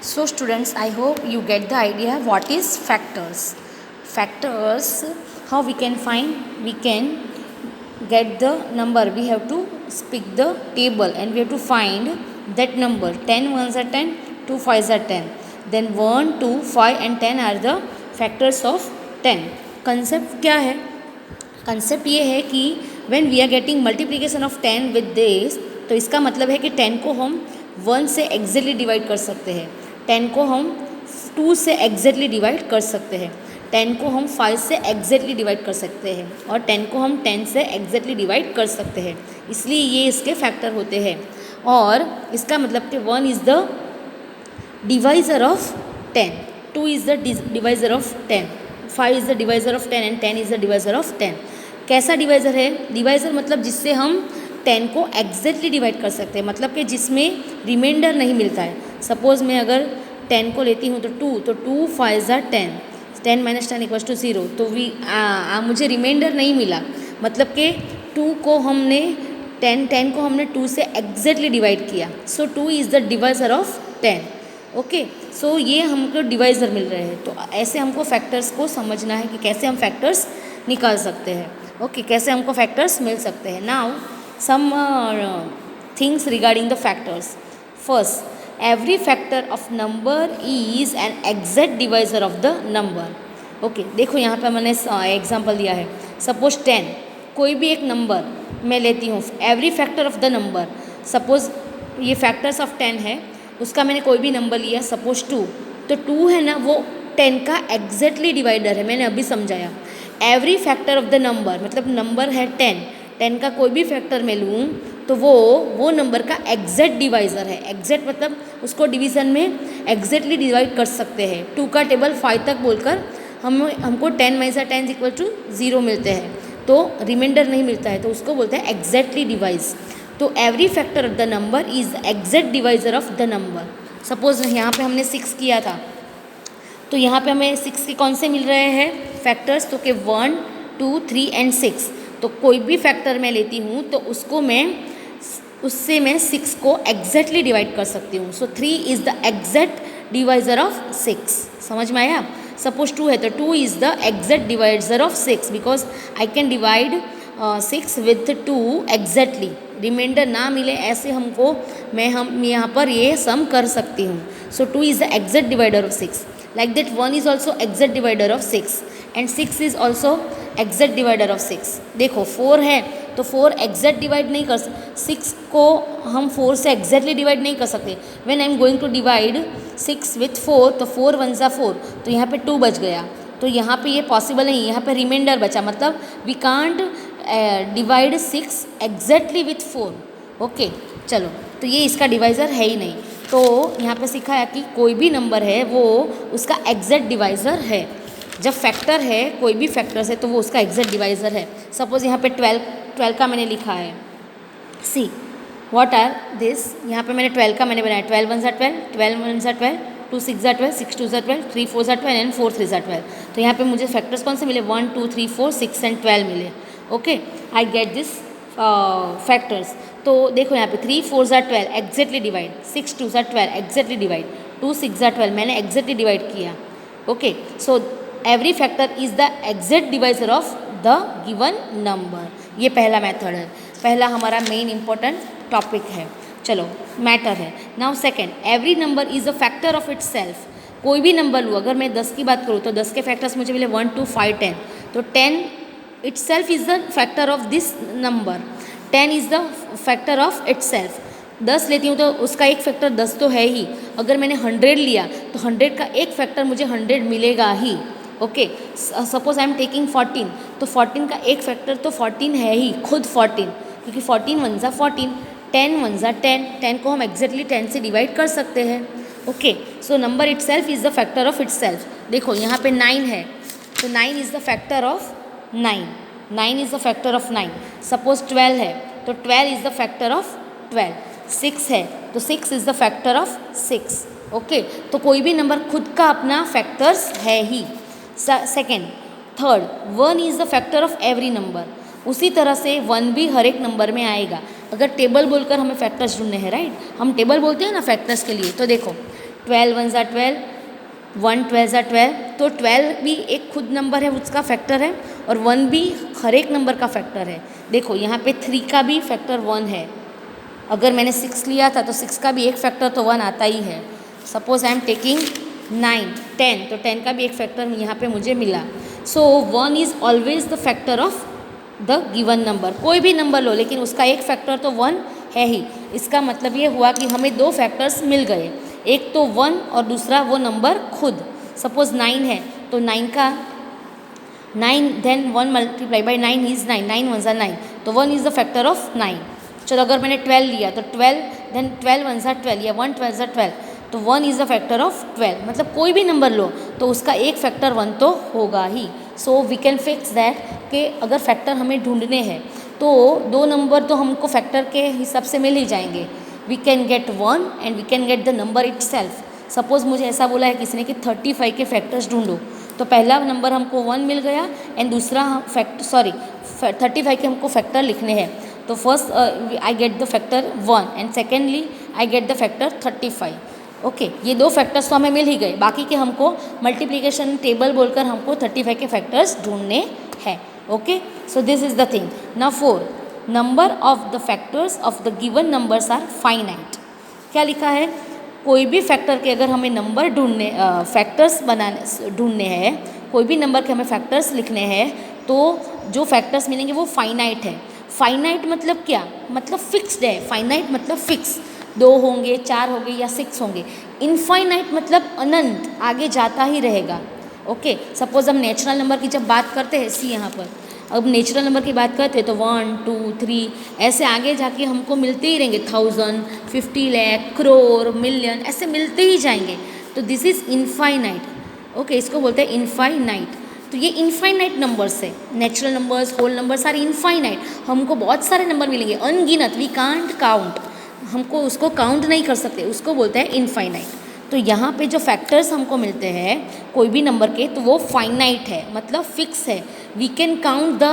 So students, I hope you get the idea what is factors. Factors, how we can find, we can get the number. We have to pick the table and we have to find that number. 10 ones are 10, 2 fives are 10. Then 1, 2, 5 and 10 are the factors of 10. Concept क्या है? Concept ये है कि when we are getting multiplication of 10 with this, तो इसका मतलब है कि 10 को हम 1 से एग्जैक्टली डिवाइड कर सकते हैं, 10 को हम 2 से एग्जैक्टली डिवाइड कर सकते हैं, 10 को हम 5 से एग्जैक्टली डिवाइड कर सकते हैं और 10 को हम 10 से एग्जैक्टली डिवाइड कर सकते हैं. इसलिए ये इसके फैक्टर होते हैं. और इसका मतलब कि 1 is the divisor of 10, 2 is the divisor of 10, 5 is the divisor of 10 and 10 is the divisor of 10. कैसा डिवाइज़र है? डिवाइज़र मतलब जिससे हम 10 को एग्जैक्टली डिवाइड कर सकते हैं, मतलब कि जिसमें रिमाइंडर नहीं मिलता है. सपोज़ मैं अगर 10 को लेती हूँ तो 2 5 are 10, 10 minus 10 इक्वल्स टू 0. तो मुझे रिमाइंडर नहीं मिला, मतलब कि 2 को हमने 10 को हमने 2 से एग्जैक्टली डिवाइड किया. So 2 is the divisor of 10. Okay, so ये हमको डिवाइज़र मिल रहे हैं. तो ऐसे हमको फैक्टर्स को समझना है कि कैसे हम फैक्टर्स निकाल सकते हैं. ओके, कैसे हमको फैक्टर्स मिल सकते हैं. Now some things regarding the factors. First, every factor of number is an exact divisor of the number. Okay, देखो यहाँ पे मैंने एग्जांपल दिया है. सपोज 10, कोई भी एक नंबर मैं लेती हूँ, every factor of the number. Suppose ये फैक्टर्स ऑफ 10 है, उसका मैंने कोई भी नंबर लिया, सपोज 2. तो 2 है ना, वो 10 का एग्जैक्टली डिवाइडर है, मैंने अभी समझाया. Every factor of the number मतलब नंबर है 10 का कोई भी फैक्टर मैं लूँ तो वो नंबर का एग्जैक्ट डिवाइज़र है. एग्जैक्ट मतलब उसको डिवीज़न में एग्जैक्टली डिवाइड कर सकते हैं. 2 का टेबल 5 तक बोलकर हमको 10 माइनस 10 इक्वल टू 0 मिलते हैं, तो रिमाइंडर नहीं मिलता है, तो उसको बोलते हैं एग्जैक्टली डिवाइज. तो every factor of the number is exact divisor of the number. Suppose यहाँ पे हमने 6 किया था, तो यहाँ पे हमें 6 के कौन से मिल रहे हैं फैक्टर्स, तो कि 1 2 3 एंड 6. तो कोई भी फैक्टर मैं लेती हूँ तो उससे मैं 6 को एग्जैक्टली डिवाइड कर सकती हूँ. So 3 is the exact divisor of 6. समझ में आया? सपोज 2 है तो 2 is the exact divisor of 6 because I can divide 6 with 2 exactly. Remainder ना मिले ऐसे हम यहाँ पर ये सम कर सकती हूँ. सो 2 is the exact divider of 6. Like that 1 is also exact divider of 6 and 6 is also exact divider of 6. देखो 4 है तो 4 exact divide नहीं कर सकते, 6 को हम 4 से exactly divide नहीं कर सकते. When I am going to divide 6 with 4 तो 4 1 जा 4, तो यहाँ पे 2 बच गया, तो यहाँ पे ये पॉसिबल नहीं, यहाँ पे रिमाइंडर बचा, मतलब we can't divide 6 exactly with 4. Okay, चलो, तो ये इसका डिवाइज़र है ही नहीं. तो यहाँ पे सीखा है कि कोई भी नंबर है वो उसका एग्जैक्ट डिवाइज़र है. जब फैक्टर है, कोई भी फैक्टर्स है, तो वो उसका एग्जैक्ट डिवाइज़र है. सपोज़ यहाँ पे 12 का मैंने लिखा है. सी व्हाट आर दिस, यहाँ पे मैंने 12 का मैंने बनाया. 12 1 are 12, 12 1 are 12, 2 6 are 12, 6 2 are 12, 3 4 are 12 and 4 3 are 12. तो यहाँ पे मुझे फैक्टर्स कौन से मिले? 1 2 3 4 6 एंड 12 मिले. Okay, I get this factors. तो देखो यहाँ पे 3 4 are 12 exactly divide, 6 2 are 12 exactly divide, 2 6 are 12 मैंने एग्जैक्टली डिवाइड किया. Okay, so every factor is the exact divisor of the given number. ये पहला मेथड है, पहला हमारा मेन इंपॉर्टेंट टॉपिक है. चलो, मैटर है. Now second, every number is a factor of its self. कोई भी नंबर लूँ, अगर मैं 10 की बात करूँ तो 10 के फैक्टर्स मुझे मिले 1 2 5 10. तो 10 it's self is the factor of this number. 10 is the factor of its self. 10 लेती हूँ तो उसका एक फैक्टर 10 तो है ही. अगर मैंने 100 लिया तो 100 का एक फैक्टर मुझे 100 मिलेगा ही. Okay, suppose I am taking 14, तो 14 का एक फैक्टर तो 14 है ही, खुद 14, क्योंकि 14 1 जा 14, 10 1 जा 10, 10 को हम एग्जैक्टली 10 से डिवाइड कर सकते हैं. Okay, so number it self is the factor of it self. देखो यहाँ पे 9 है, तो 9 is the factor of 9, 9 is the factor of 9. Suppose 12 है तो 12 इज़ द फैक्टर ऑफ 12. 6 है तो 6 is the factor of 6. Okay, तो कोई भी नंबर खुद का अपना फैक्टर्स है ही. Second, third, 1 is the factor of every number. उसी तरह से 1 भी हर एक नंबर में आएगा. अगर टेबल बोलकर हमें फैक्टर्स ढूंढने हैं, राइट, हम टेबल बोलते हैं ना फैक्टर्स के लिए. तो देखो 12 वन ज़ा 12, 1 12 ज़ा 12, तो 12 भी एक खुद नंबर है, उसका फैक्टर है, और 1 भी हर एक नंबर का फैक्टर है। देखो यहाँ पे 3 का भी फैक्टर 1 है। अगर मैंने 6 लिया था तो 6 का भी एक फैक्टर तो 1 आता ही है। सपोज आई एम टेकिंग 9, 10, तो 10 का भी एक फैक्टर यहाँ पे मुझे मिला। सो 1 is always the factor of the given number. कोई भी नंबर लो लेकिन उसका एक फैक्टर तो 1 है ही। इसका मतलब ये हुआ कि हमें 2 फैक्टर्स मिल गए, एक तो 1 और दूसरा वो नंबर खुद। सपोज 9 है तो 9 का 9 then 1 multiply by 9 is 9, 9 one ज़ा 9, तो 1 इज़ द फैक्टर ऑफ 9। चलो अगर मैंने 12 लिया तो 12 देन 12 वन ज़ा 12 या 1 12 ज़ा 12, तो 1 इज़ द फैक्टर ऑफ 12। मतलब कोई भी नंबर लो तो उसका एक फैक्टर 1 तो होगा ही। So we can fix that कि अगर फैक्टर हमें ढूंढने हैं तो 2 नंबर तो हमको फैक्टर के हिसाब से मिल ही जाएंगे। We can get 1 and we can get the number itself. Suppose मुझे ऐसा बोला है किसी ने कि 35 के फैक्टर्स ढूंढो, तो पहला नंबर हमको 1 मिल गया एंड दूसरा 35 के हमको फैक्टर लिखने हैं। तो first I get the factor 1 and secondly I get the factor 35। Okay, ये 2 फैक्टर्स तो हमें मिल ही गए, बाकी के हमको मल्टीप्लिकेशन टेबल बोलकर हमको 35 के फैक्टर्स ढूंढने हैं। Okay, so this is the thing. Now 4, number of the factors of the given numbers are finite. क्या लिखा है? कोई भी फैक्टर के अगर हमें नंबर ढूंढने फैक्टर्स ढूंढने हैं, कोई भी नंबर के हमें फैक्टर्स लिखने हैं, तो जो फैक्टर्स मिलेंगे वो फाइनाइट है। फाइनाइट मतलब क्या? मतलब फिक्स्ड है। फाइनाइट मतलब फिक्स, 2 होंगे, 4 होंगे या 6 होंगे। इनफाइनाइट मतलब अनंत, आगे जाता ही रहेगा। ओके, सपोज हम नेचुरल नंबर की जब बात करते हैं, सी यहाँ पर अब नेचुरल नंबर की बात करते हैं तो 1 2 3 ऐसे आगे जाके हमको मिलते ही रहेंगे, 1000, 50 लाख, करोड़, मिलियन, ऐसे मिलते ही जाएंगे। तो दिस इज़ इनफाइनाइट। ओके, इसको बोलते हैं इनफाइनाइट। तो ये इनफाइनाइट नंबर्स है। Natural numbers, whole numbers are infinite. हमको बहुत सारे नंबर मिलेंगे, अनगिनत, वी कांट काउंट, हमको उसको काउंट नहीं कर सकते, उसको बोलते हैं इनफाइनाइट। तो यहाँ पे जो फैक्टर्स हमको मिलते हैं कोई भी नंबर के, तो वो फाइनाइट है, मतलब फिक्स है। We can count the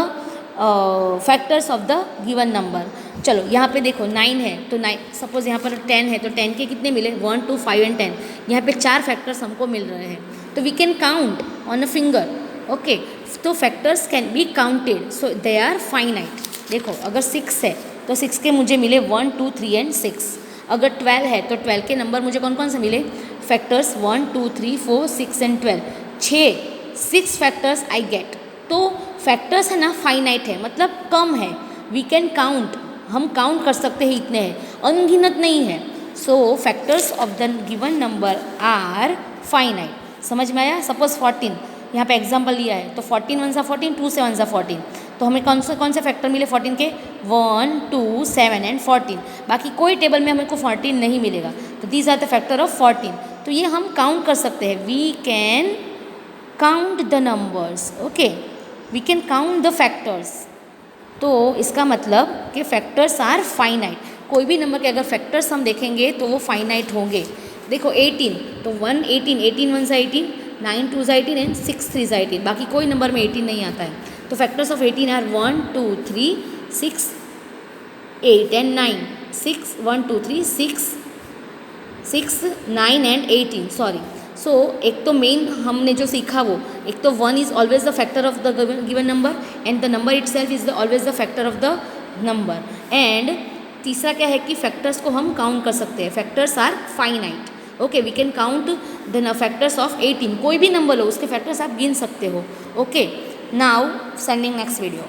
factors of the given number. चलो यहाँ पे देखो 9 है तो 9, सपोज यहाँ पर 10 है तो 10 के कितने मिले? 1 2 5 एंड 10। यहाँ पे 4 फैक्टर्स हमको मिल रहे हैं, तो we can count on a finger. Okay, तो factors can be counted, so they are finite. देखो अगर 6 है तो 6 के मुझे मिले 1 2 3 एंड 6। अगर 12 है तो 12 के नंबर मुझे कौन कौन से मिले? Factors 1 2 3 4 6 and 12, 6 factors I get. तो फैक्टर्स है ना, फाइनाइट है, मतलब कम है। वी कैन काउंट, हम काउंट कर सकते हैं, इतने हैं, अनगिनत नहीं है। So factors of the given number are finite. समझ में आया? सपोज 14 यहाँ पे एग्जाम्पल लिया है, तो 14 वन ज़ा 14, 2 से 1 ज़ा 14, तो हमें कौन से फैक्टर मिले 14 के? 1 2 7 एंड 14। बाकी कोई टेबल में हमको 14 नहीं मिलेगा, तो these are the factor of 14। तो ये हम काउंट कर सकते हैं, we can count the numbers. Okay, we can count the factors. तो इसका मतलब कि फैक्टर्स आर फाइनाइट। कोई भी नंबर के अगर फैक्टर्स हम देखेंगे तो वो फाइनाइट होंगे। देखो 18, तो 1 18, 18 वन ज़ा 18, 9 2 ज़ा 18 एंड 6 3 ज़ा 18। बाकी कोई नंबर में 18 नहीं आता है। तो factors of 18 are 1 2 3 6 8 and 9, 6 1 2 3 6 9 and 18, sorry. So एक तो मेन हमने जो सीखा वो, एक तो 1 is always the factor of the given number and the number it self is always the factor of the number. And तीसरा क्या है कि फैक्टर्स को हम काउंट कर सकते हैं, factors are finite. Okay, we can count the factors of 18। कोई भी नंबर लो उसके फैक्टर्स आप गिन सकते हो। Okay, now sending next video.